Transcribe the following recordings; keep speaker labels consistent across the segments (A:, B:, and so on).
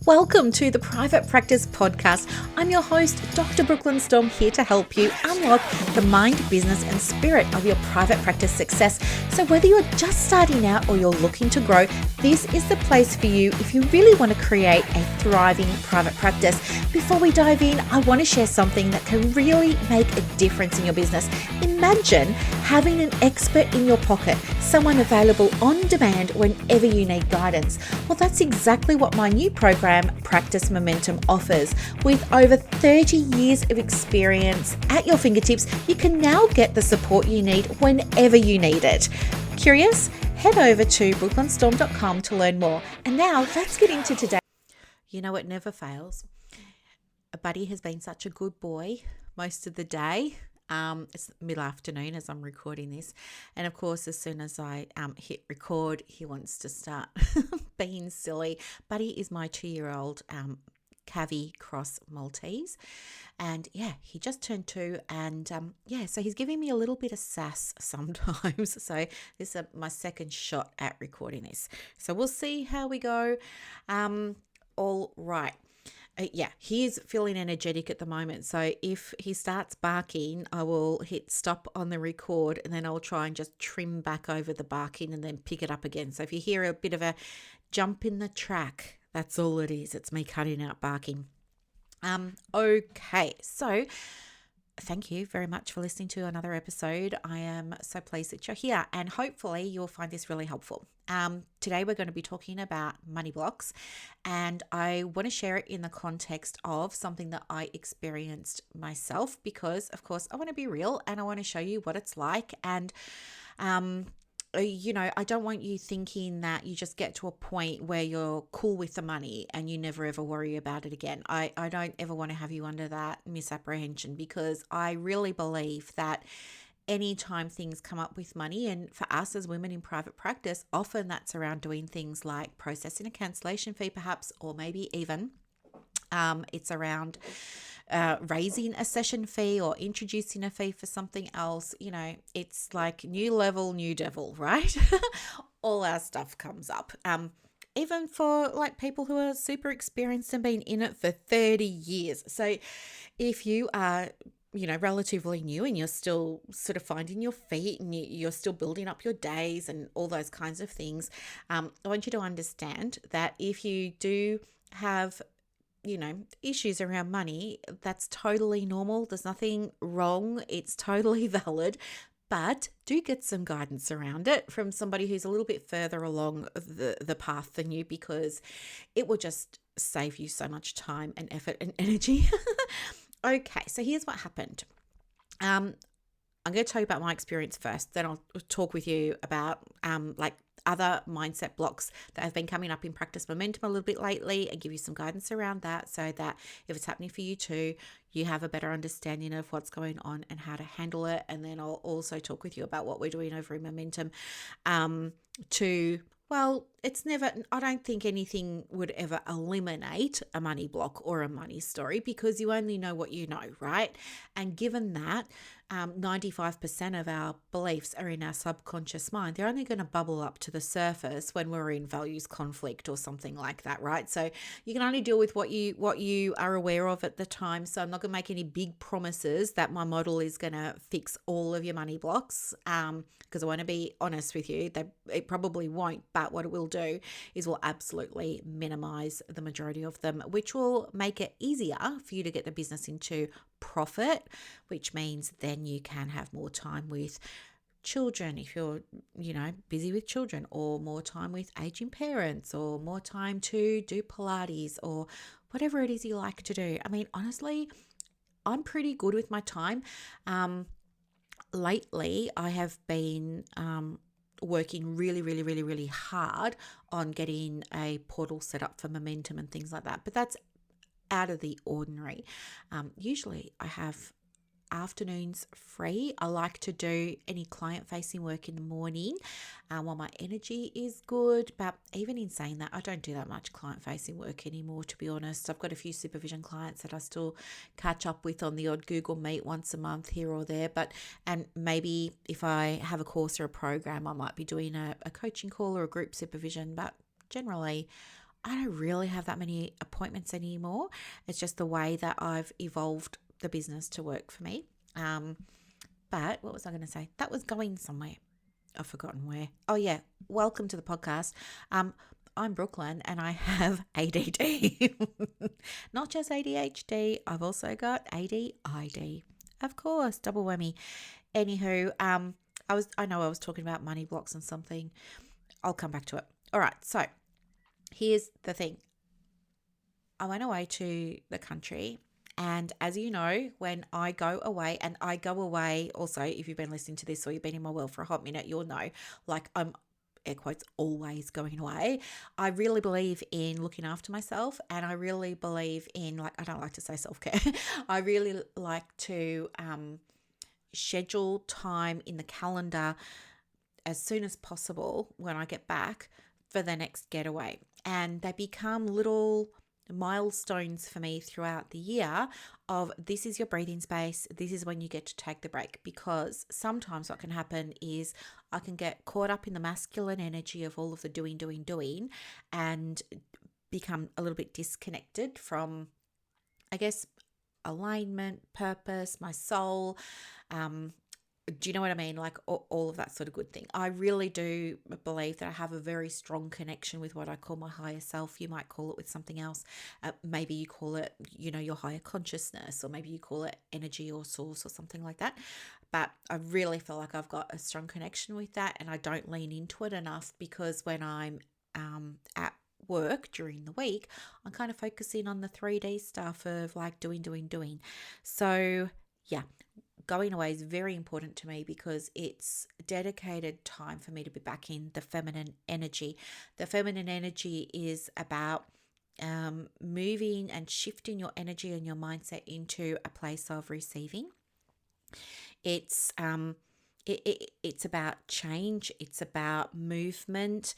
A: Welcome to the Private Practice Podcast. I'm your host, Dr. Brooklyn Storme, here to help you unlock the mind, business, and spirit of your private practice success. So whether you're just starting out or you're looking to grow, this is the place for you if you really want to create a thriving private practice. Before we dive in, I want to share something that can really make a difference in your business. Imagine having an expert in your pocket, someone available on demand whenever you need guidance. Well, that's exactly what my new program, Practice Momentum, offers. With over 30 years of experience at your fingertips, you can now get the support you need whenever you need it. Curious? Head over to brooklynstorme.com to learn more. And now let's get into today. You know, it never fails. A buddy has been such a good boy most of the day. It's mid-afternoon as I'm recording this. And of course, as soon as I hit record, he wants to start being silly. Buddy is my 2-year-old Cavi Cross Maltese. And yeah, he just turned 2. And so he's giving me a little bit of sass sometimes. So this is my second shot at recording this. So we'll see how we go. All right. He is feeling energetic at the moment. So if he starts barking, I will hit stop on the record and then I'll try and just trim back over the barking and then pick it up again. So if you hear a bit of a jump in the track, that's all it is. It's me cutting out barking. Okay, so thank you very much for listening to another episode. I am so pleased that you're here and hopefully you'll find this really helpful. Today we're going to be talking about money blocks, and I want to share it in the context of something that I experienced myself because, of course, I want to be real and I want to show you what it's like. And I don't want you thinking that you just get to a point where you're cool with the money and you never ever worry about it again. I don't ever want to have you under that misapprehension, because I really believe that anytime things come up with money, and for us as women in private practice, often that's around doing things like processing a cancellation fee perhaps, or maybe even it's around raising a session fee or introducing a fee for something else. You know, it's like new level, new devil, right? All our stuff comes up. Even for like people who are super experienced and been in it for 30 years. So if you are relatively new and you're still sort of finding your feet and you're still building up your days and all those kinds of things, I want you to understand that if you do have issues around money, that's totally normal. There's nothing wrong. It's totally valid. But do get some guidance around it from somebody who's a little bit further along the path than you, because it will just save you so much time and effort and energy. Okay, so here's what happened. I'm going to tell you about my experience first. Then I'll talk with you about other mindset blocks that have been coming up in Practice Momentum a little bit lately, and give you some guidance around that, so that if it's happening for you too, you have a better understanding of what's going on and how to handle it. And then I'll also talk with you about what we're doing over in Momentum I don't think anything would ever eliminate a money block or a money story, because you only know what you know, right? And given that 95% of our beliefs are in our subconscious mind, they're only going to bubble up to the surface when we're in values conflict or something like that, right? So you can only deal with what you are aware of at the time. So I'm not going to make any big promises that my model is going to fix all of your money blocks, because I want to be honest with you, that it probably won't. But what it will do is will absolutely minimize the majority of them, which will make it easier for you to get the business into profit, which means then you can have more time with children if you're busy with children, or more time with aging parents, or more time to do Pilates, or whatever it is you like to do. I mean, honestly, I'm pretty good with my time. Lately I have been working really, really, really, really hard on getting a portal set up for Momentum and things like that. But that's out of the ordinary. Usually I have afternoons free. I like to do any client-facing work in the morning while my energy is good. But even in saying that, I don't do that much client-facing work anymore, to be honest. I've got a few supervision clients that I still catch up with on the odd Google Meet once a month here or there. And maybe if I have a course or a program, I might be doing a coaching call or a group supervision. But generally, I don't really have that many appointments anymore. It's just the way that I've evolved the business to work for me. But what was I going to say? That was going somewhere. I've forgotten where. Oh, yeah. Welcome to the podcast. I'm Brooklyn and I have ADD. Not just ADHD. I've also got ADID. Of course, double whammy. Anywho, I know I was talking about money blocks and something. I'll come back to it. All right. So here's the thing. I went away to the country. And as you know, when I go away, and I go away also, if you've been listening to this or you've been in my world for a hot minute, you'll know, like I'm, air quotes, always going away. I really believe in looking after myself, and I really believe in, like, I don't like to say self-care. I really like to schedule time in the calendar as soon as possible when I get back for the next getaway. And they become little milestones for me throughout the year of this is your breathing space, this is when you get to take the break. Because sometimes what can happen is I can get caught up in the masculine energy of all of the doing and become a little bit disconnected from, I guess, alignment, purpose, my soul. Do you know what I mean? Like all of that sort of good thing. I really do believe that I have a very strong connection with what I call my higher self. You might call it with something else. Maybe you call it, your higher consciousness, or maybe you call it energy or source or something like that. But I really feel like I've got a strong connection with that, and I don't lean into it enough, because when I'm at work during the week, I'm kind of focusing on the 3D stuff of like doing. So yeah, going away is very important to me because it's dedicated time for me to be back in the feminine energy. The feminine energy is about moving and shifting your energy and your mindset into a place of receiving. It's it's about change. It's about movement.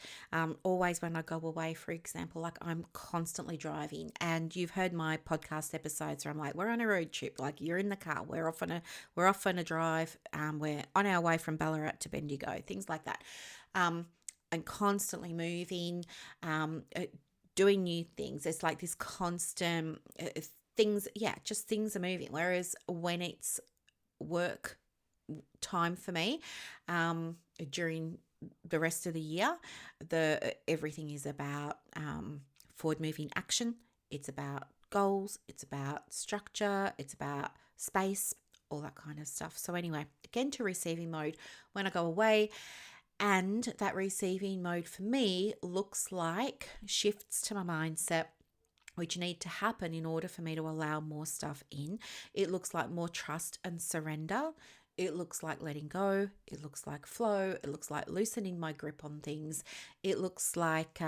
A: Always when I go away, for example, like I'm constantly driving, and you've heard my podcast episodes where I'm like, we're on a road trip. Like you're in the car. We're off on a drive. We're on our way from Ballarat to Bendigo. Things like that. And constantly moving, doing new things. It's like this constant things. Yeah, just things are moving. Whereas when it's work time for me during the rest of the year, everything is about forward moving action. It's about goals, it's about structure, it's about space, all that kind of stuff. So anyway, again, to receiving mode when I go away. And that receiving mode for me looks like shifts to my mindset, which need to happen in order for me to allow more stuff in. It looks like more trust and surrender. It looks like letting go. It looks like flow. It looks like loosening my grip on things. It looks like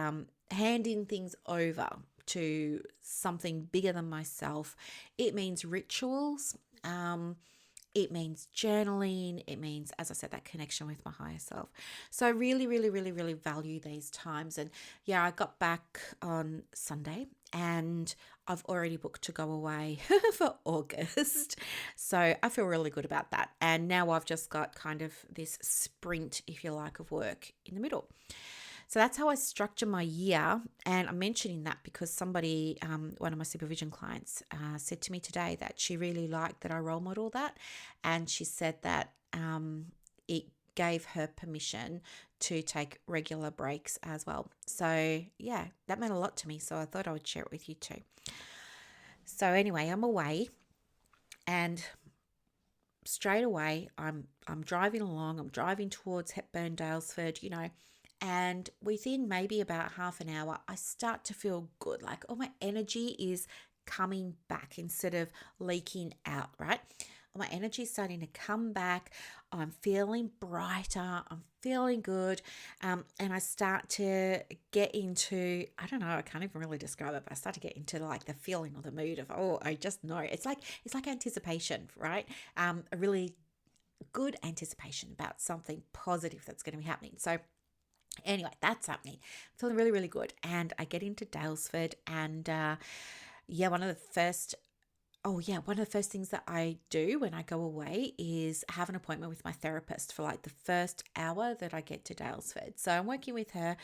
A: handing things over to something bigger than myself. It means rituals. It means journaling. It means, as I said, that connection with my higher self. So I really, really, really, really value these times. And yeah, I got back on Sunday and I've already booked to go away for August. So I feel really good about that. And now I've just got kind of this sprint, if you like, of work in the middle. So that's how I structure my year. And I'm mentioning that because somebody, one of my supervision clients, said to me today that she really liked that I role model that. And she said that it gave her permission to take regular breaks as well. So yeah, that meant a lot to me. So I thought I would share it with you too. So anyway, I'm away, and straight away I'm driving along. I'm driving towards Hepburn, Daylesford, and within maybe about half an hour, I start to feel good. Like, my energy is coming back instead of leaking out, right? My energy is starting to come back. I'm feeling brighter. I'm feeling good. And I start to get into, I don't know, I can't even really describe it, but I start to get into like the feeling or the mood of, I just know. It's like anticipation, right? A really good anticipation about something positive that's going to be happening. So anyway, that's happening. I'm feeling really, really good. And I get into Daylesford, and one of the first Oh, yeah. One of the first things that I do when I go away is have an appointment with my therapist for like the first hour that I get to Dalesford. So I'm working with her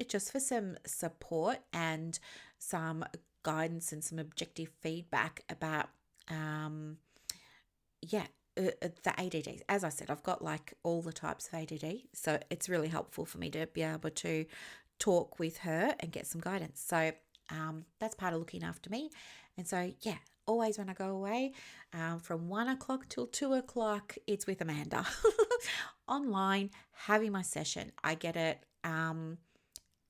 A: just for some support and some guidance and some objective feedback about, yeah, the ADD. As I said, I've got like all the types of ADD. So it's really helpful for me to be able to talk with her and get some guidance. So that's part of looking after me. And so, yeah, always when I go away, from 1 o'clock till 2 o'clock, it's with Amanda online, having my session. I get it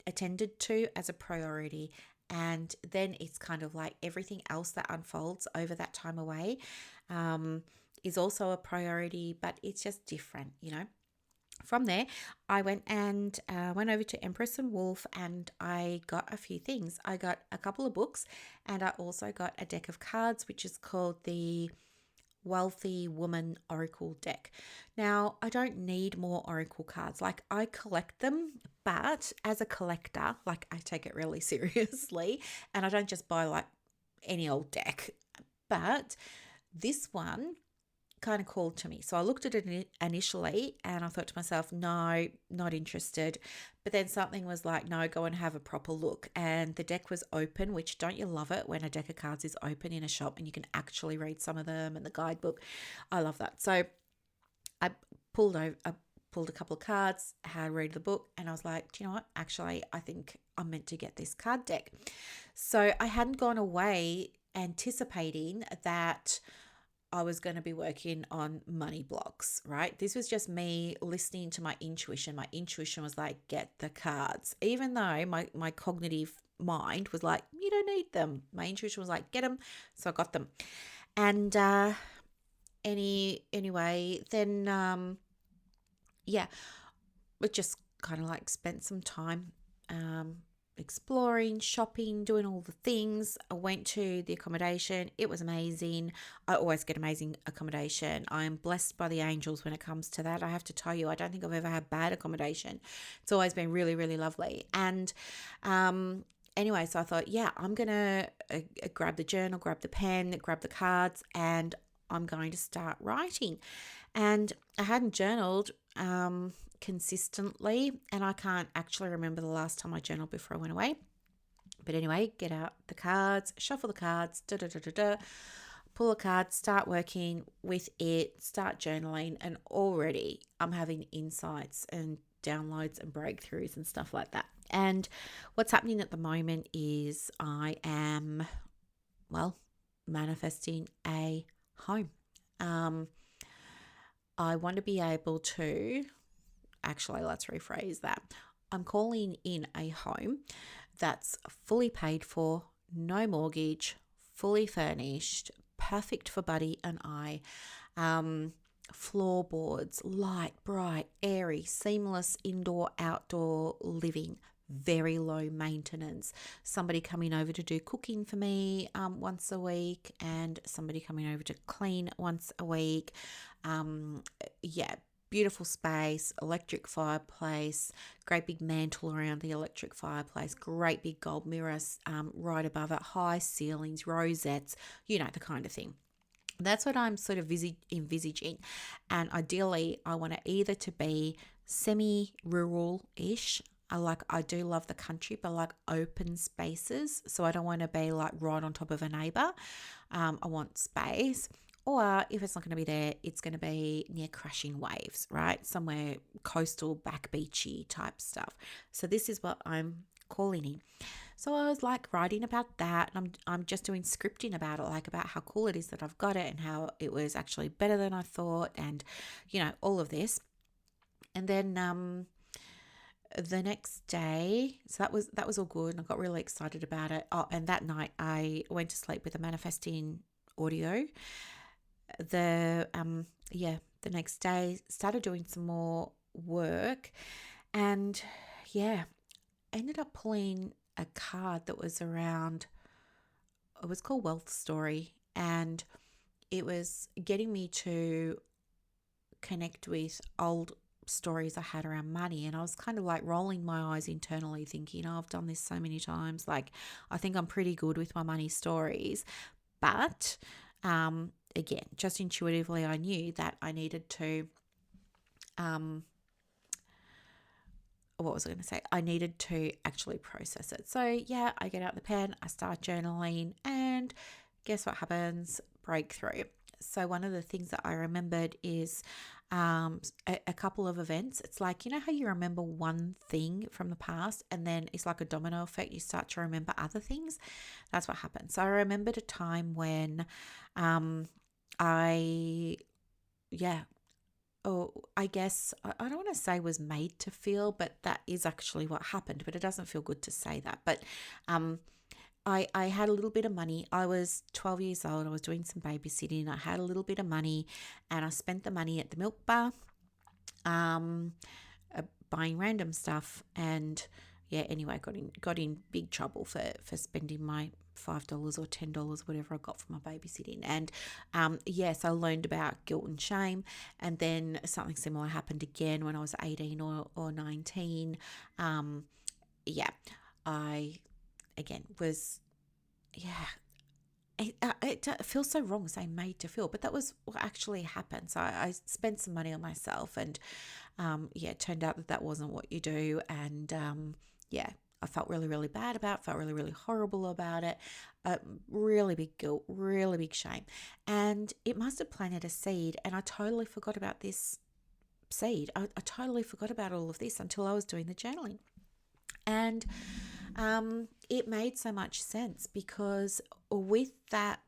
A: attended to as a priority. And then it's kind of like everything else that unfolds over that time away is also a priority, but it's just different, you know. From there, I went over to Empress and Wolf, and I got a few things. I got a couple of books, and I also got a deck of cards, which is called the Wealthy Woman Oracle deck. Now, I don't need more Oracle cards. Like, I collect them, but as a collector, like, I take it really seriously, and I don't just buy like any old deck. But this one kind of called to me. So I looked at it initially and I thought to myself, no, not interested. But then something was like, no, go and have a proper look. And the deck was open, which don't you love it when a deck of cards is open in a shop and you can actually read some of them and the guidebook. I love that. So I pulled a couple of cards, had read the book, and I was like, do you know what? Actually, I think I'm meant to get this card deck. So I hadn't gone away anticipating that I was going to be working on money blocks, right? This was just me listening to my intuition. My intuition was like, get the cards. Even though my cognitive mind was like, you don't need them. My intuition was like, get them. So I got them. And anyway, then, we just kind of like spent some time exploring, shopping, doing all the things. I went to the accommodation. It was amazing. I always get amazing accommodation. I am blessed by the angels when it comes to that. I have to tell you, I don't think I've ever had bad accommodation. It's always been really, really lovely. And anyway, so I thought, yeah, I'm going to grab the journal, grab the pen, grab the cards, and I'm going to start writing. And I hadn't journaled consistently, and I can't actually remember the last time I journaled before I went away. But anyway, get out the cards, shuffle the cards, pull a card, start working with it, start journaling, and already I'm having insights and downloads and breakthroughs and stuff like that. And what's happening at the moment is I am, manifesting a home. I want to be able to, actually, let's rephrase that. I'm calling in a home that's fully paid for, no mortgage, fully furnished, perfect for Buddy and I. Floorboards, light, bright, airy, seamless indoor-outdoor living, very low maintenance. Somebody coming over to do cooking for me once a week, and somebody coming over to clean once a week. Beautiful space, electric fireplace, great big mantle around the electric fireplace, great big gold mirrors right above it, high ceilings, rosettes, you know, the kind of thing. That's what I'm sort of envisaging. And ideally, I want it either to be semi-rural-ish. I do love the country, but I like open spaces. So I don't want to be like right on top of a neighbour. I want space. Or if it's not going to be there, it's going to be near crashing waves, right? Somewhere coastal, back beachy type stuff. So this is what I'm calling in. So I was like writing about that, and I'm just doing scripting about it, like about how cool it is that I've got it and how it was actually better than I thought, and you know, all of this. And then the next day, so that was all good, and I got really excited about it. Oh, and that night I went to sleep with a manifesting audio. The next day started doing some more work, and ended up pulling a card that was around, it was called Wealth Story, and it was getting me to connect with old stories I had around money. And I was kind of like rolling my eyes internally thinking, oh, I've done this so many times, like I think I'm pretty good with my money stories. But again, just intuitively, I knew that I needed to, what was I going to say? I needed to actually process it. So yeah, I get out the pen, I start journaling, and guess what happens? Breakthrough. So one of the things that I remembered is a couple of events. It's like, you know how you remember one thing from the past and then it's like a domino effect. You start to remember other things. That's what happened. So I remembered a time when I, yeah, I guess I don't want to say was made to feel, but that is actually what happened. But it doesn't feel good to say that. But I had a little bit of money. I was 12 years old. I was doing some babysitting. I had a little bit of money and I spent the money at the milk bar, buying random stuff. And yeah, anyway, got in big trouble for spending my $5 or $10, whatever I got for my babysitting. And yes, I learned about guilt and shame. And then something similar happened again when I was 18 or 19. Yeah, I again was, yeah, it feels so wrong saying made to feel, but that was what actually happened. So I spent some money on myself, and yeah, it turned out that wasn't what you do. And yeah, I felt really, really bad about it, felt really, really horrible about it. Really big guilt, really big shame. And it must have planted a seed, and I totally forgot about this seed. I totally forgot about all of this until I was doing the journaling. And it made so much sense because with that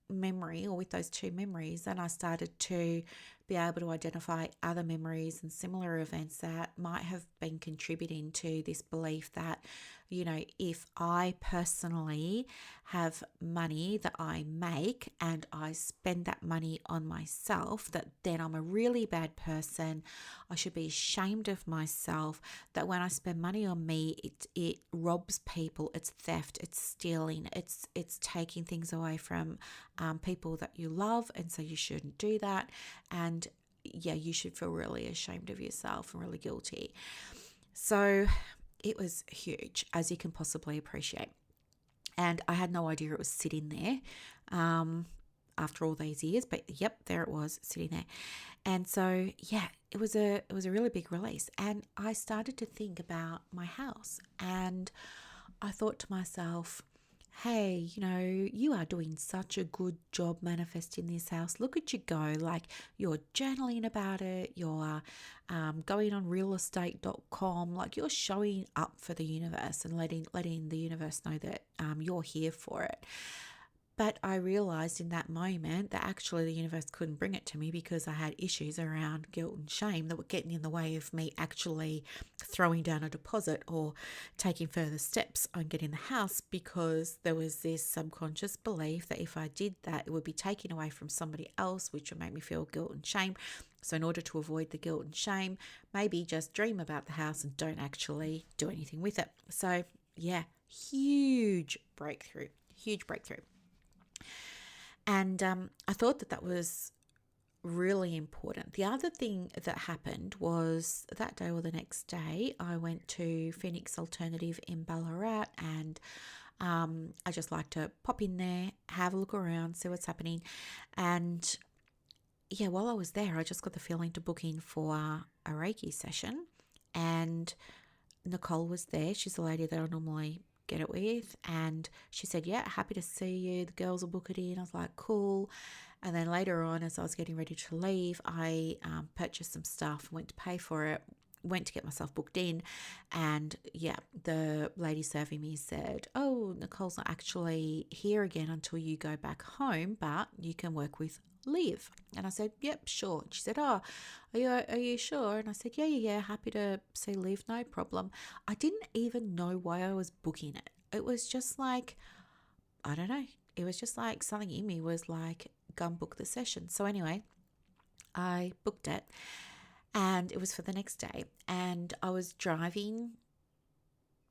A: memory, or with those two memories, then I started to be able to identify other memories and similar events that might have been contributing to this belief that, you know, if I personally have money that I make and I spend that money on myself, that then I'm a really bad person. I should be ashamed of myself, that when I spend money on me, it robs people, it's theft, it's stealing, it's taking things away from people that you love, and so you shouldn't do that. And yeah, you should feel really ashamed of yourself and really guilty. So it was huge, as you can possibly appreciate. And I had no idea it was sitting there after all these years, but yep, there it was sitting there. And so yeah, it was a really big release. And I started to think about my house, and I thought to myself, hey, you know, you are doing such a good job manifesting this house. Look at you go. Like, you're journaling about it. You're going on realestate.com. Like, you're showing up for the universe and letting the universe know that you're here for it. But I realized in that moment that actually the universe couldn't bring it to me because I had issues around guilt and shame that were getting in the way of me actually throwing down a deposit or taking further steps on getting the house, because there was this subconscious belief that if I did that, it would be taken away from somebody else, which would make me feel guilt and shame. So in order to avoid the guilt and shame, maybe just dream about the house and don't actually do anything with it. So yeah, huge breakthrough. And I thought that was really important. The other thing that happened was that day or the next day, I went to Phoenix Alternative in Ballarat, and I just like to pop in there, have a look around, see what's happening. And yeah, while I was there, I just got the feeling to book in for a Reiki session. And Nicole was there. She's the lady that I normally get it with, and she said, yeah, happy to see you, the girls will book it in. I was like, cool. And then later on, as I was getting ready to leave, I purchased some stuff, went to pay for it, went to get myself booked in, and yeah, the lady serving me said, oh, Nicole's not actually here again until you go back home, but you can work with Liv. And I said, yep, sure. And she said, oh, are you sure? And I said, yeah, happy to see Liv, no problem. I didn't even know why I was booking it. It was just like, I don't know. It was just like something in me was like, go and book the session. So anyway, I booked it, and it was for the next day. And I was driving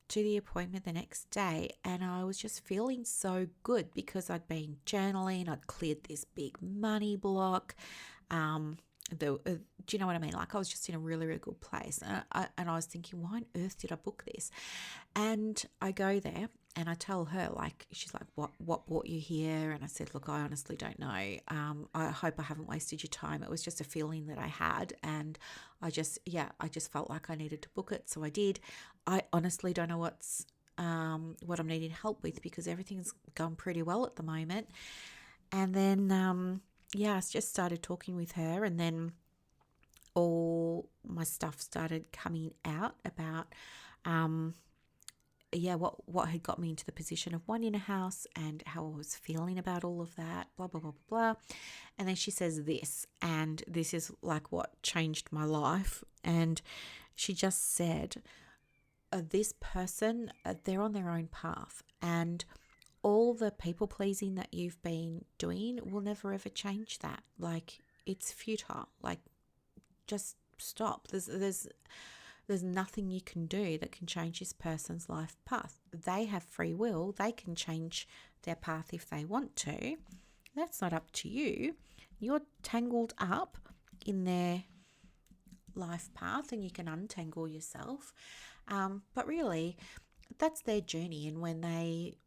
A: to the appointment the next day, and I was just feeling so good because I'd been journaling, I'd cleared this big money block. Do you know what I mean? Like, I was just in a really, really good place, and I was thinking, why on earth did I book this? And I go there, And I tell her, like, she's like, what brought you here? And I said, look, I honestly don't know. I hope I haven't wasted your time. It was just a feeling that I had. And I just felt like I needed to book it. So I did. I honestly don't know what I'm needing help with, because everything's gone pretty well at the moment. And then, I just started talking with her, and then all my stuff started coming out about, what had got me into the position of wanting a house and how I was feeling about all of that, blah, blah, blah, blah, blah. And then she says this, and this is like what changed my life. And she just said, this person, they're on their own path, and all the people pleasing that you've been doing will never ever change that. Like, it's futile. Like, just stop. There's nothing you can do that can change this person's life path. They have free will. They can change their path if they want to. That's not up to you. You're tangled up in their life path, and you can untangle yourself. But really, that's their journey. And when they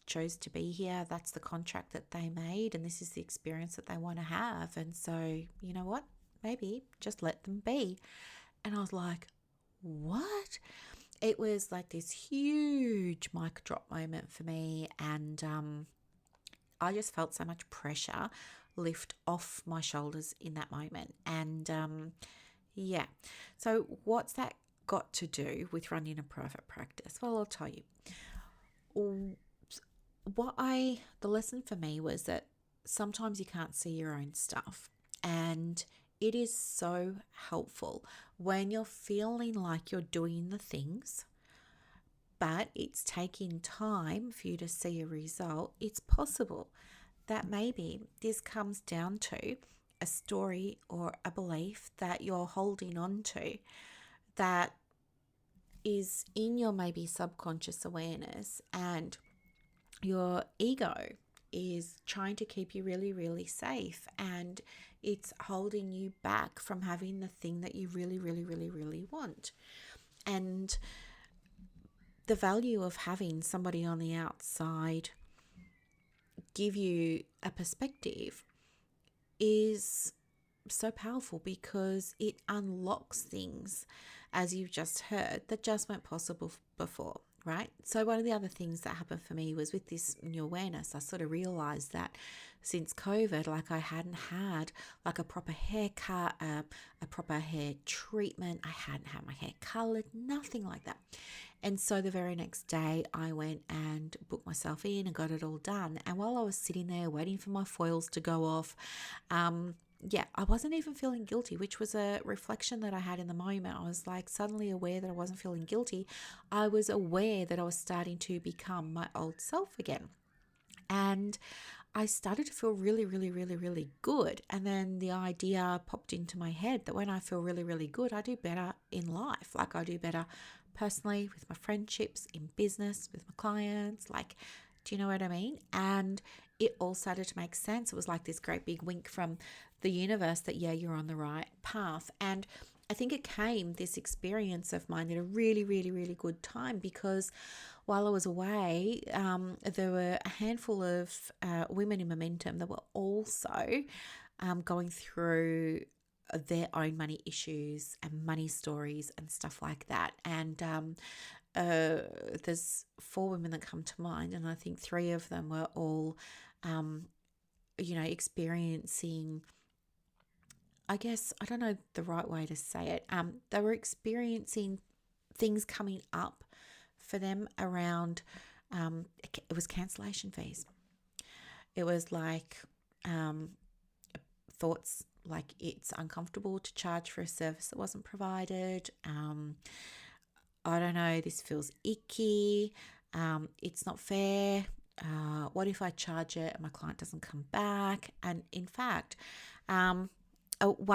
A: chose to be here, that's the contract that they made, and this is the experience that they want to have. And so, you know what? Maybe just let them be. And I was like, what? It was like this huge mic drop moment for me. And I just felt so much pressure lift off my shoulders in that moment. And so what's that got to do with running a private practice? Well, I'll tell you. The lesson for me was that sometimes you can't see your own stuff, and it is so helpful when you're feeling like you're doing the things, but it's taking time for you to see a result. It's possible that maybe this comes down to a story or a belief that you're holding on to that is in your maybe subconscious awareness, and your ego is trying to keep you really, really safe, and it's holding you back from having the thing that you really, really, really, really want. And the value of having somebody on the outside give you a perspective is so powerful, because it unlocks things, as you've just heard, that just weren't possible before, right? So one of the other things that happened for me was with this new awareness, I sort of realized that since COVID, like, I hadn't had like a proper haircut, a proper hair treatment. I hadn't had my hair colored, nothing like that. And so the very next day I went and booked myself in and got it all done. And while I was sitting there waiting for my foils to go off, I wasn't even feeling guilty, which was a reflection that I had in the moment. I was like suddenly aware that I wasn't feeling guilty. I was aware that I was starting to become my old self again. And I started to feel really, really, really, really good. And then the idea popped into my head that when I feel really, really good, I do better in life. Like, I do better personally, with my friendships, in business, with my clients. Like, do you know what I mean? And it all started to make sense. It was like this great big wink from the universe that, yeah, you're on the right path. And I think it came, this experience of mine, at a really, really, really good time, because while I was away, there were a handful of women in Momentum that were also going through their own money issues and money stories and stuff like that. And there's 4 women that come to mind, and I think 3 of them were all, experiencing, I guess, I don't know the right way to say it. They were experiencing things coming up for them around, it was cancellation fees. It was like thoughts like it's uncomfortable to charge for a service that wasn't provided. I don't know, this feels icky. It's not fair. What if I charge it and my client doesn't come back? And in fact, one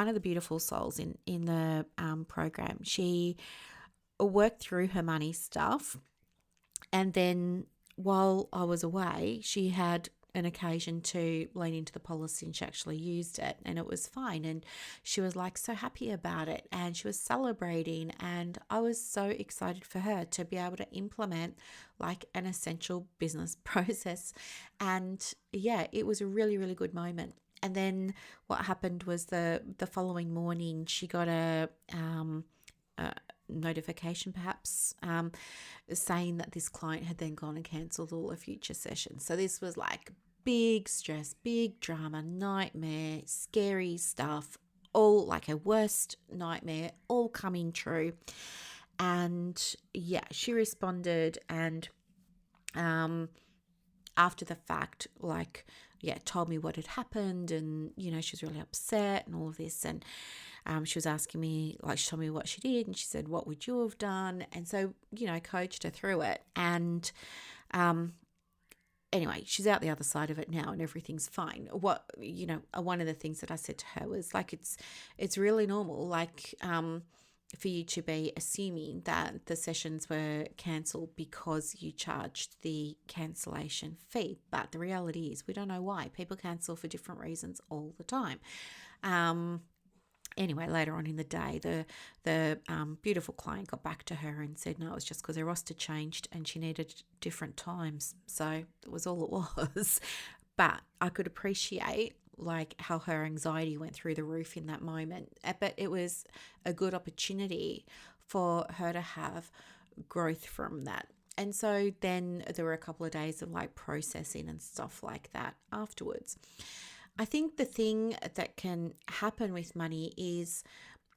A: of the beautiful souls in the program, she worked through her money stuff. And then while I was away, she had an occasion to lean into the policy, and she actually used it and it was fine. And she was like so happy about it and she was celebrating. And I was so excited for her to be able to implement like an essential business process. And yeah, it was a really, really good moment. And then what happened was the following morning, she got a notification perhaps saying that this client had then gone and cancelled all her future sessions. So this was like big stress, big drama, nightmare, scary stuff, all like her worst nightmare, all coming true. And yeah, she responded and after the fact, like, yeah, told me what had happened and, you know, she was really upset and all of this. And she was asking me, like, she told me what she did and she said, what would you have done? And so, you know, I coached her through it. And anyway, she's out the other side of it now and everything's fine. What, you know, one of the things that I said to her was like, it's really normal, like, for you to be assuming that the sessions were cancelled because you charged the cancellation fee. But the reality is we don't know why. People cancel for different reasons all the time. Anyway, later on in the day, the beautiful client got back to her and said, no, it was just because her roster changed and she needed different times. So that was all it was. But I could appreciate like how her anxiety went through the roof in that moment. But it was a good opportunity for her to have growth from that. And so then there were a couple of days of like processing and stuff like that afterwards. I think the thing that can happen with money is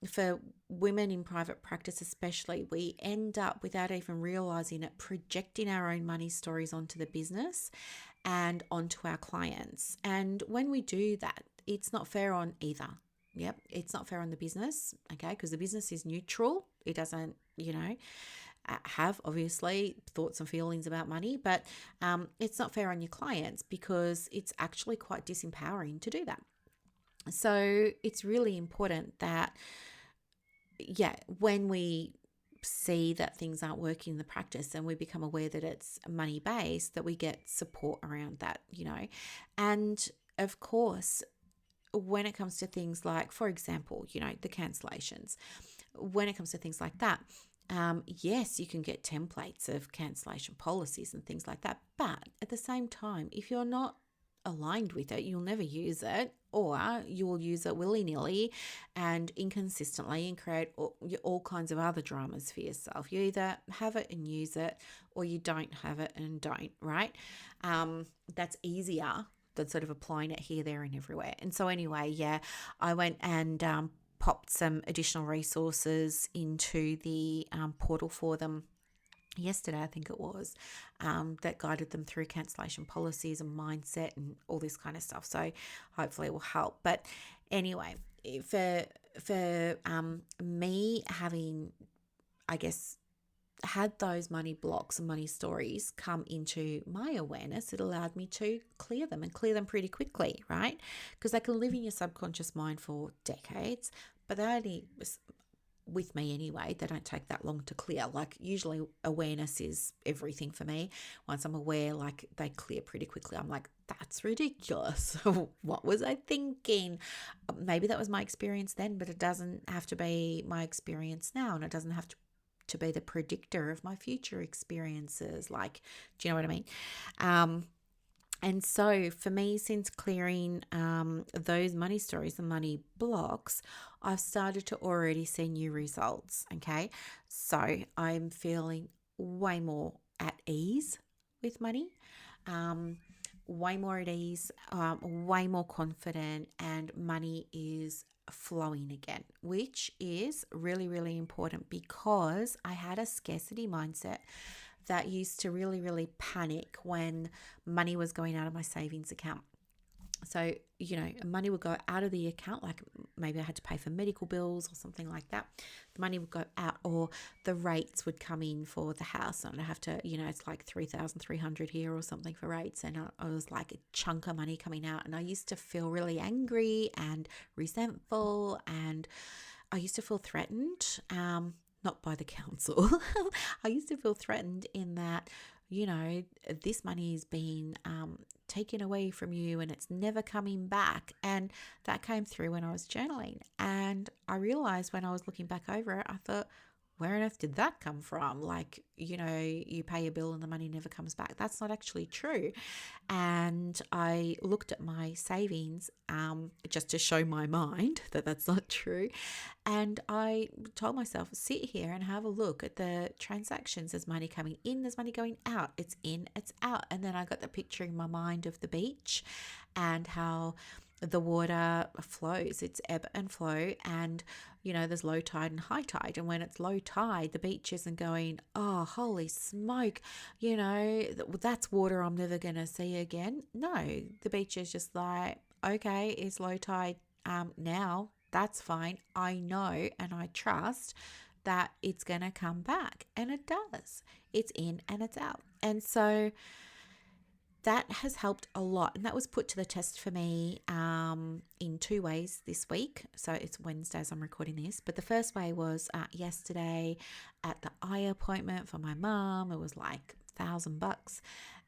A: for women in private practice especially, we end up without even realizing it, projecting our own money stories onto the business and onto our clients. And when we do that, it's not fair on either. Yep, it's not fair on the business, okay, because the business is neutral. It doesn't, you know, have obviously thoughts and feelings about money, but it's not fair on your clients because it's actually quite disempowering to do that. So it's really important that, yeah, when we see that things aren't working in the practice and we become aware that it's money based, that we get support around that, you know. And of course, when it comes to things like, for example, you know, the cancellations, when it comes to things like that, yes, you can get templates of cancellation policies and things like that. But at the same time, if you're not aligned with it, you'll never use it, or you will use it willy-nilly and inconsistently and create all kinds of other dramas for yourself. You either have it and use it, or you don't have it and don't, right? That's easier than sort of applying it here, there, and everywhere. And so anyway, yeah, I went and popped some additional resources into the portal for them yesterday, I think it was, that guided them through cancellation policies and mindset and all this kind of stuff. So hopefully it will help. But anyway, for me having, I guess, had those money blocks and money stories come into my awareness, it allowed me to clear them and clear them pretty quickly, right? Because they can live in your subconscious mind for decades, but they only, with me anyway, they don't take that long to clear. Like usually awareness is everything for me. Once I'm aware, like they clear pretty quickly. I'm like, that's ridiculous. What was I thinking? Maybe that was my experience then, but it doesn't have to be my experience now, and it doesn't have to be the predictor of my future experiences. Like, do you know what I mean? And so for me, since clearing those money stories, the money blocks, I've started to already see new results, okay? So I'm feeling way more at ease with money, way more at ease, way more confident, and money is flowing again, which is really, really important because I had a scarcity mindset that used to really, really panic when money was going out of my savings account. So, you know, money would go out of the account, like maybe I had to pay for medical bills or something like that. The money would go out, or the rates would come in for the house, and I'd have to, you know, it's like 3,300 here or something for rates. And I was like a chunk of money coming out, and I used to feel really angry and resentful, and I used to feel threatened, not by the council. I used to feel threatened in that, this money is being taken away from you and it's never coming back. And that came through when I was journaling. And I realized when I was looking back over it, I thought, where on earth did that come from? Like, you pay a bill and the money never comes back. That's not actually true. And I looked at my savings just to show my mind that that's not true. And I told myself, sit here and have a look at the transactions. There's money coming in, there's money going out. It's in, it's out. And then I got the picture in my mind of the beach and how the water flows, it's ebb and flow, and there's low tide and high tide. And when it's low tide, the beach isn't going, oh, holy smoke, that's water I'm never going to see again. No, the beach is just like, okay, it's low tide now, that's fine. I know and I trust that it's going to come back, and it does. It's in and it's out. And so that has helped a lot. And that was put to the test for me in 2 ways this week. So it's Wednesday as I'm recording this. But the first way was yesterday at the eye appointment for my mum. It was like $1,000.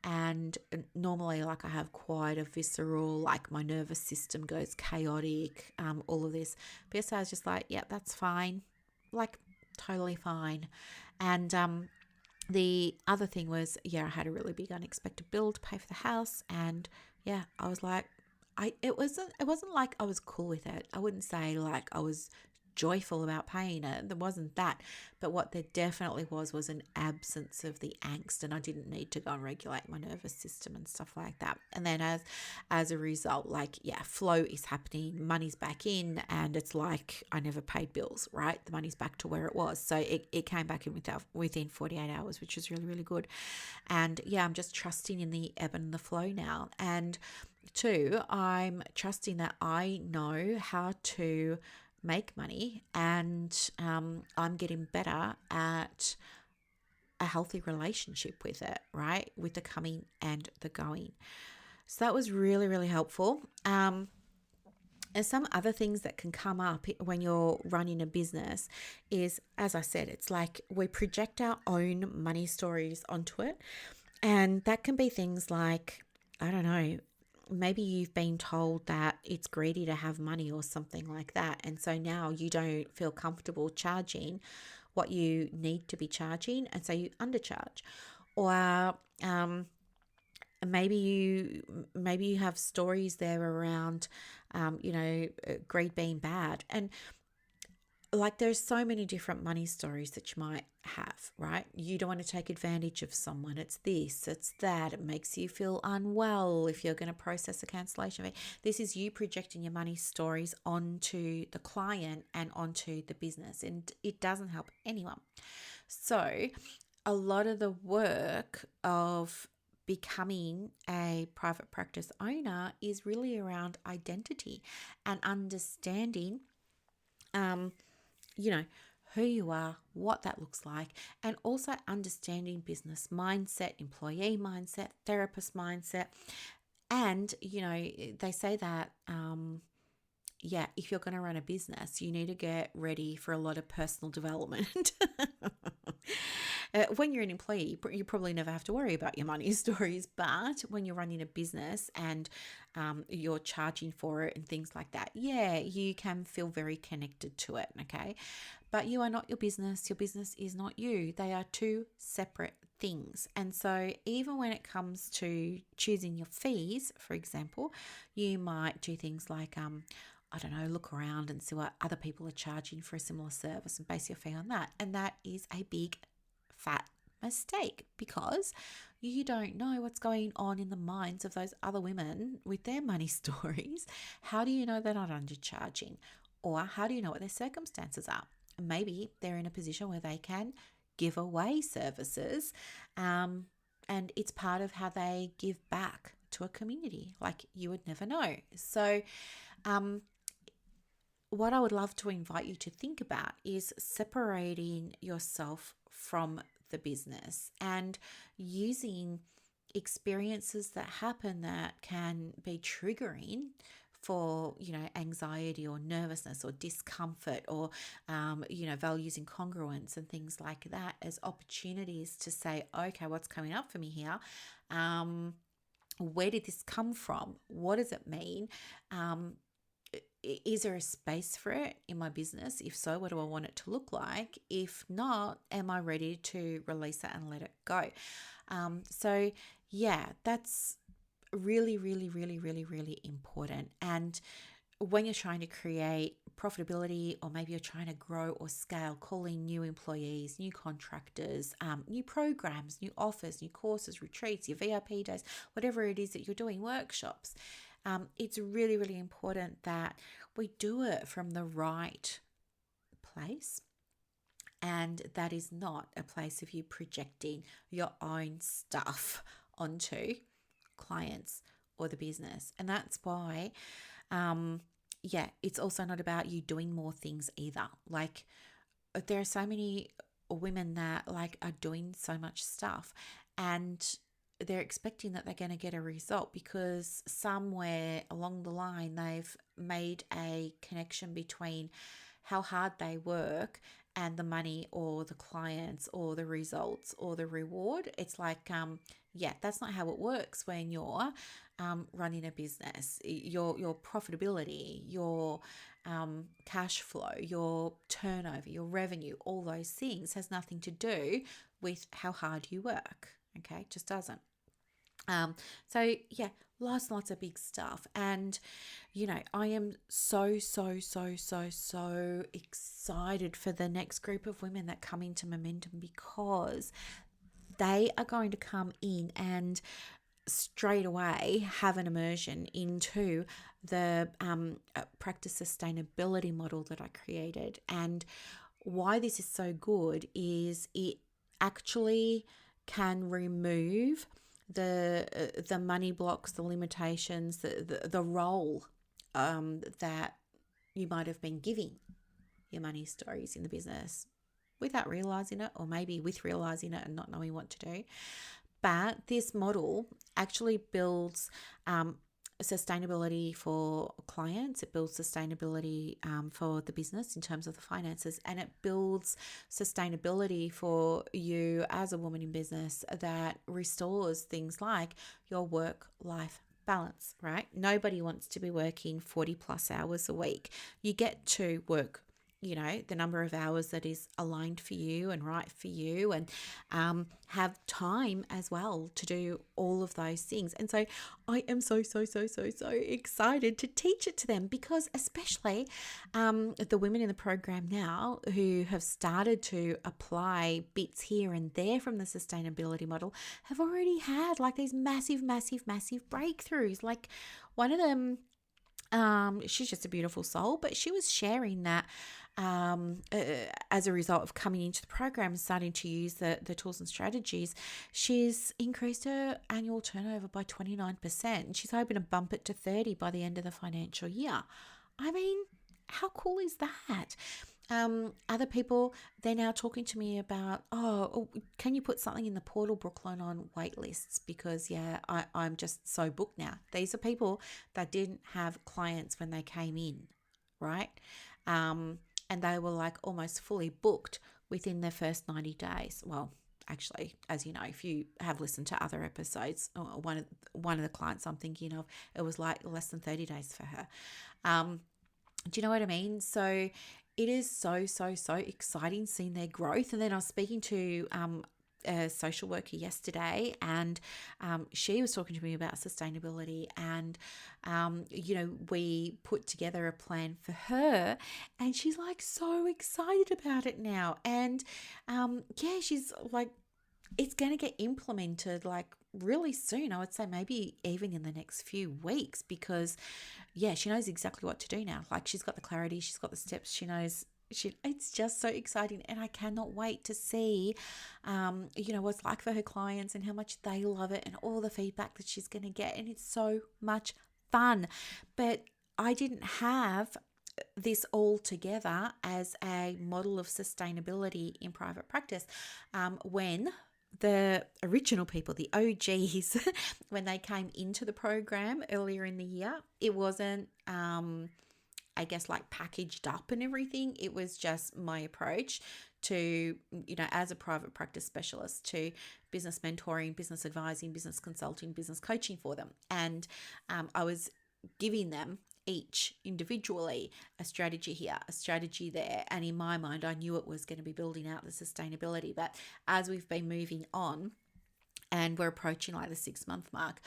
A: And normally, like, I have quite a visceral, like, my nervous system goes chaotic, all of this. But yesterday I was just like, yeah, that's fine. Like, totally fine. And the other thing was, I had a really big unexpected bill to pay for the house, and I was like, it wasn't like I was cool with it. I wouldn't say like I was joyful about paying it. There wasn't that. But what there definitely was an absence of the angst, and I didn't need to go and regulate my nervous system and stuff like that. And then as a result, flow is happening, money's back in, and it's like I never paid bills, right? The money's back to where it was. So it came back in within 48 hours, which is really, really good. And I'm just trusting in the ebb and the flow now. And 2, I'm trusting that I know how to make money, and I'm getting better at a healthy relationship with it, right? With the coming and the going. So that was really, really helpful. And some other things that can come up when you're running a business is, as I said, it's like we project our own money stories onto it. And that can be things like, I don't know, maybe you've been told that it's greedy to have money or something like that. And so now you don't feel comfortable charging what you need to be charging. And so you undercharge. Or maybe you have stories there around, greed being bad. And like, there's so many different money stories that you might have, right? You don't want to take advantage of someone. It's this, it's that. It makes you feel unwell if you're going to process a cancellation fee. This is you projecting your money stories onto the client and onto the business, and it doesn't help anyone. So a lot of the work of becoming a private practice owner is really around identity and understanding who you are, what that looks like, and also understanding business mindset, employee mindset, therapist mindset. And, they say that, if you're going to run a business, you need to get ready for a lot of personal development. When you're an employee, you probably never have to worry about your money stories, but when you're running a business and you're charging for it and things like that, you can feel very connected to it, okay? But you are not your business. Your business is not you. They are 2 separate things. And so even when it comes to choosing your fees, for example, you might do things like, look around and see what other people are charging for a similar service and base your fee on that. And that is a big fat mistake, because you don't know what's going on in the minds of those other women with their money stories. How do you know they're not undercharging? Or how do you know what their circumstances are? Maybe they're in a position where they can give away services, and it's part of how they give back to a community. Like, you would never know. So what I would love to invite you to think about is separating yourself from the business and using experiences that happen that can be triggering for, anxiety or nervousness or discomfort or, values incongruence and things like that as opportunities to say, okay, what's coming up for me here? Where did this come from? What does it mean? Is there a space for it in my business? If so, what do I want it to look like? If not, am I ready to release it and let it go? So yeah, that's really, really, really, really, really important. And when you're trying to create profitability, or maybe you're trying to grow or scale, calling new employees, new contractors, new programs, new offers, new courses, retreats, your VIP days, whatever it is that you're doing, workshops, it's really, really important that we do it from the right place. And that is not a place of you projecting your own stuff onto clients or the business. And that's why, it's also not about you doing more things either. Like, there are so many women that are doing so much stuff, and they're expecting that they're going to get a result because somewhere along the line they've made a connection between how hard they work and the money or the clients or the results or the reward. It's that's not how it works when you're running a business. Your profitability, your cash flow, your turnover, your revenue, all those things has nothing to do with how hard you work. Okay, it just doesn't. Lots and lots of big stuff. And, I am so excited for the next group of women that come into Momentum, because they are going to come in and straight away have an immersion into the practice sustainability model that I created. And why this is so good is it actually can remove the money blocks, the limitations, the role that you might have been giving your money stories in the business without realizing it, or maybe with realizing it and not knowing what to do. But this model actually builds sustainability for clients. It builds sustainability for the business in terms of the finances, and it builds sustainability for you as a woman in business that restores things like your work-life balance, right? Nobody wants to be working 40 plus hours a week. You get to work the number of hours that is aligned for you and right for you, and have time as well to do all of those things. And so I am so excited to teach it to them, because especially the women in the program now who have started to apply bits here and there from the sustainability model have already had these massive breakthroughs. Like, one of them, she's just a beautiful soul, but she was sharing that as a result of coming into the program and starting to use the tools and strategies, she's increased her annual turnover by 29%, and she's hoping to bump it to 30 by the end of the financial year. I mean, how cool is that? Other people, they're now talking to me about, can you put something in the portal, Brooklyn, on wait lists? Because I'm just so booked now. These are people that didn't have clients when they came in, right? And they were almost fully booked within their first 90 days. Well, actually, as you know, if you have listened to other episodes, one of the clients I'm thinking of, it was less than 30 days for her. Do you know what I mean? So it is so exciting seeing their growth. And then I was speaking to a social worker yesterday, and she was talking to me about sustainability, and we put together a plan for her, and she's so excited about it now. And she's it's going to get implemented really soon. I would say maybe even in the next few weeks, because she knows exactly what to do now. She's got the clarity, she's got the steps, she knows. It's just so exciting, and I cannot wait to see what it's like for her clients and how much they love it and all the feedback that she's going to get. And it's so much fun. But I didn't have this all together as a model of sustainability in private practice when the original people, the OGs, when they came into the program earlier in the year, it wasn't, I guess, like packaged up and everything. It was just my approach to, as a private practice specialist, to business mentoring, business advising, business consulting, business coaching for them. And I was giving them each individually a strategy here, a strategy there. And in my mind, I knew it was going to be building out the sustainability. But as we've been moving on, and we're approaching like the 6-month mark,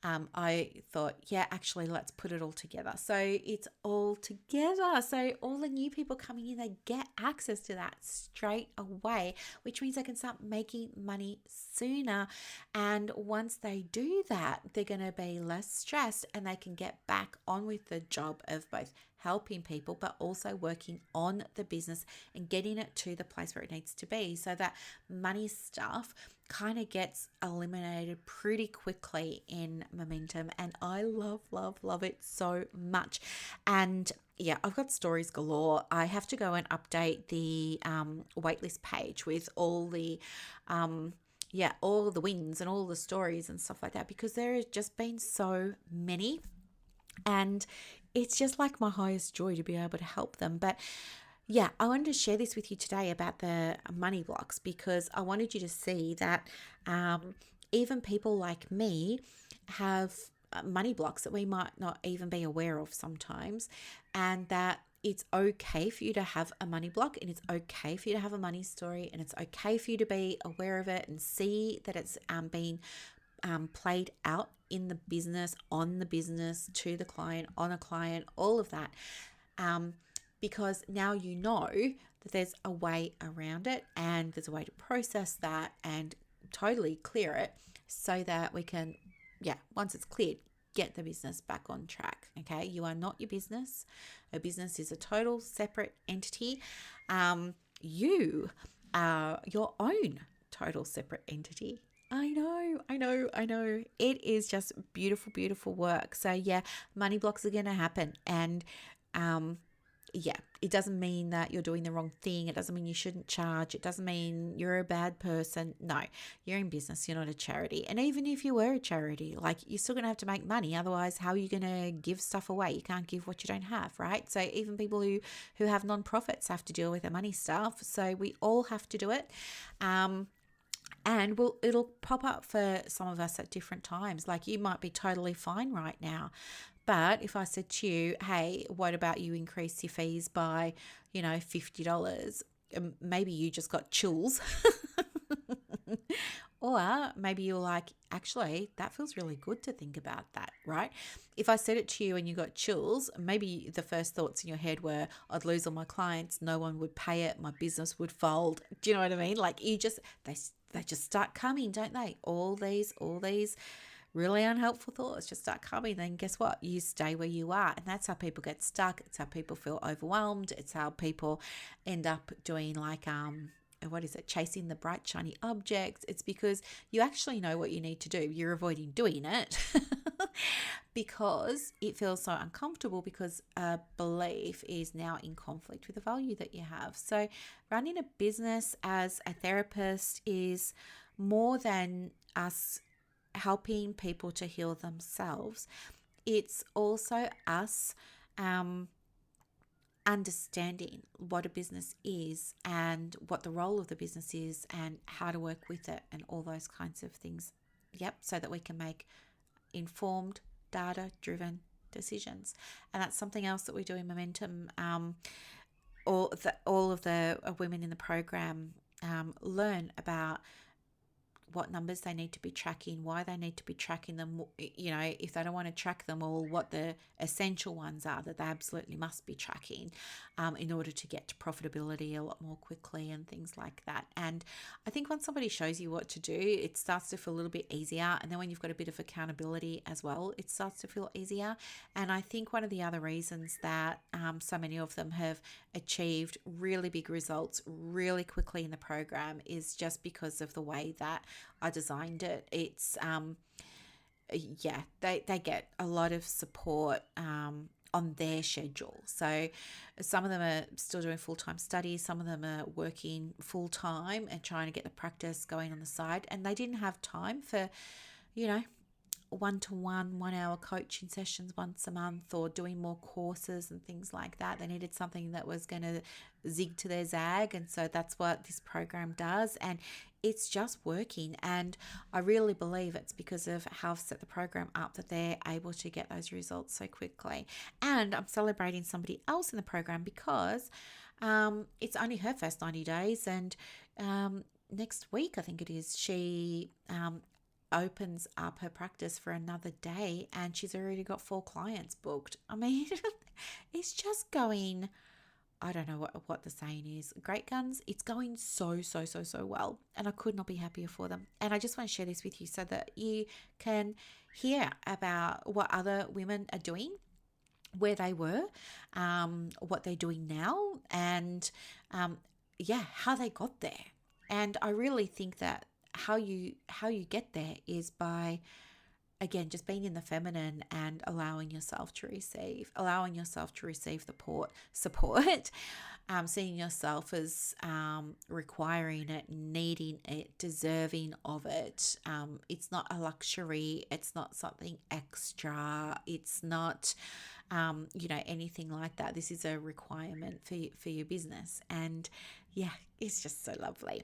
A: I thought, yeah, actually, let's put it all together. So it's all together. So all the new people coming in, they get access to that straight away, which means they can start making money sooner. And once they do that, they're going to be less stressed and they can get back on with the job of both helping people, but also working on the business and getting it to the place where it needs to be, so that money stuff kind of gets eliminated pretty quickly in momentum. And I love it so much. And yeah, I've got stories galore. I have to go and update the waitlist page with all the all the wins and all the stories and stuff like that, because there has just been so many. And it's just like my highest joy to be able to help them. But yeah, I wanted to share this with you today about the money blocks, because I wanted you to see that even people like me have money blocks that we might not even be aware of sometimes, and that it's okay for you to have a money block, and it's okay for you to have a money story, and it's okay for you to be aware of it and see that it's being played out in the business, on the business, to the client, on a client, all of that. Because now you know that there's a way around it, and there's a way to process that and totally clear it, so that we can, once it's cleared, get the business back on track. Okay, you are not your business. A business is a total separate entity. You are your own total separate entity. I know. It is just beautiful, beautiful work. So yeah, money blocks are going to happen. And it doesn't mean that you're doing the wrong thing. It doesn't mean you shouldn't charge. It doesn't mean you're a bad person. No, you're in business. You're not a charity. And even if you were a charity, like, you're still going to have to make money. Otherwise, how are you going to give stuff away? You can't give what you don't have, right? So even people who have nonprofits have to deal with their money stuff. So we all have to do it. And it'll pop up for some of us at different times. Like, you might be totally fine right now, but if I said to you, hey, what about you increase your fees by, $50? Maybe you just got chills. Or maybe you're like, actually, that feels really good to think about that, right? If I said it to you and you got chills, maybe the first thoughts in your head were, I'd lose all my clients, no one would pay it, my business would fold. Do you know what I mean? Like, they just start coming, don't they? All these really unhelpful thoughts just start coming. Then guess what? You stay where you are. And that's how people get stuck. It's how people feel overwhelmed. It's how people end up doing chasing the bright, shiny objects. It's because you actually know what you need to do. You're avoiding doing it because it feels so uncomfortable, because a belief is now in conflict with the value that you have. So running a business as a therapist is more than us helping people to heal themselves. It's also us understanding what a business is and what the role of the business is and how to work with it and all those kinds of things. So that we can make informed, data-driven decisions. And that's something else that we do in Momentum. All of the women in the program learn about what numbers they need to be tracking, why they need to be tracking them, if they don't want to track them all, what the essential ones are that they absolutely must be tracking in order to get to profitability a lot more quickly and things like that. And I think once somebody shows you what to do, it starts to feel a little bit easier. And then when you've got a bit of accountability as well, it starts to feel easier. And I think one of the other reasons that so many of them have achieved really big results really quickly in the program is just because of the way that I designed it. It's they get a lot of support their schedule. So some of them are still doing full-time studies, some of them are working full-time and trying to get the practice going on the side, and they didn't have time for, one-to-one 1 hour coaching sessions once a month, or doing more courses and things like that. They needed something that was going to zig to their zag, and so that's what this program does, and it's just working. And I really believe it's because of how I've set the program up that they're able to get those results so quickly. And I'm celebrating somebody else in the program because it's only her first 90 days, and next week I think it is, she opens up her practice for another day, and she's already got 4 clients booked. I mean, it's just going, I don't know what the saying is, great guns. It's going so well, and I could not be happier for them. And I just want to share this with you so that you can hear about what other women are doing, where they were, what they're doing now, and how they got there. And I really think that how you get there is by, again, just being in the feminine and allowing yourself to receive the support, seeing yourself as requiring it, needing it, deserving of it. It's not a luxury. It's not something extra. It's not, anything like that. This is a requirement for your business. And it's just so lovely.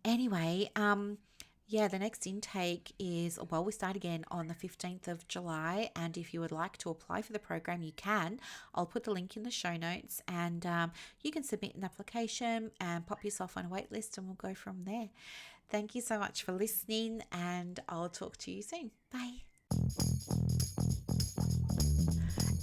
A: Anyway, the next intake is, we start again on the 15th of July. And if you would like to apply for the program, you can. I'll put the link in the show notes, and you can submit an application and pop yourself on a wait list, and we'll go from there. Thank you so much for listening, and I'll talk to you soon. Bye.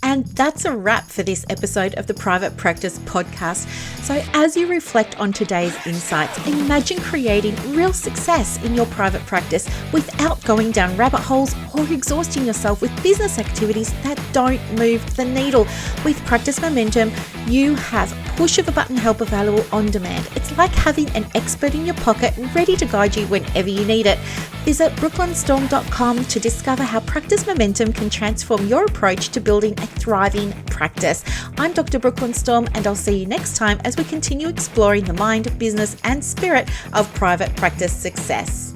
A: And that's a wrap for this episode of the Private Practice Podcast. So as you reflect on today's insights, imagine creating real success in your private practice without going down rabbit holes or exhausting yourself with business activities that don't move the needle. With Practice Momentum, you have push of a button help available on demand. It's like having an expert in your pocket ready to guide you whenever you need it. Visit brooklynstorme.com to discover how Practice Momentum can transform your approach to building a thriving practice. I'm Dr. Brooklyn Storme, and I'll see you next time as we continue exploring the mind, business, and spirit of private practice success.